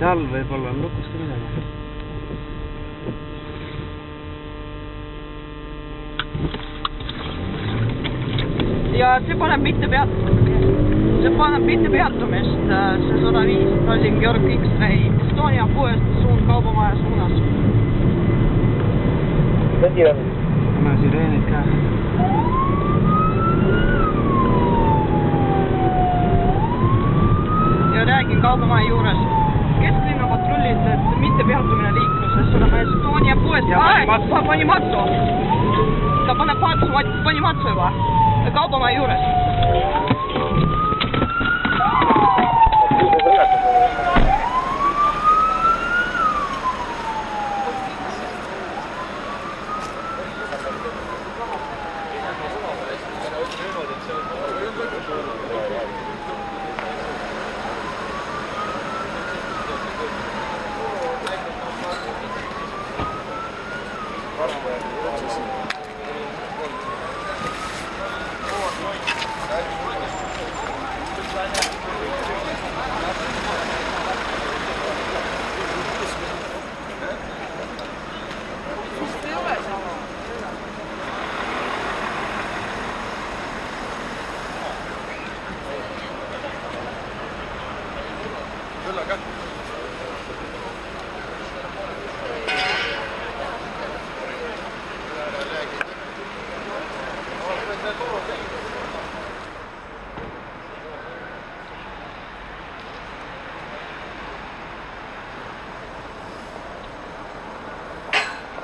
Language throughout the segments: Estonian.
Seal võib-olla on lukus ka midagi. Ja see paneb mitte peatumist, see 105 Tallinn Georg X-ray Estonia poest suund Kaubamaja suunas. Anna sireenid ka. Ja räägin Kaubamaja juures. Kesklinna patrullid, et mitte peatumine liikluses, oleme Estonia poest. Pani matsu. Ta paneb pani matsu juba. Kaubamaja juures.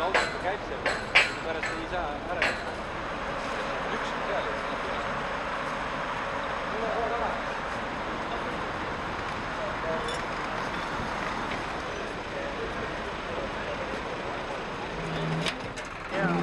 Autoga käib seal, pärast ei saa ära teha. Üks on peale. Mul on kohe taga. Jaa.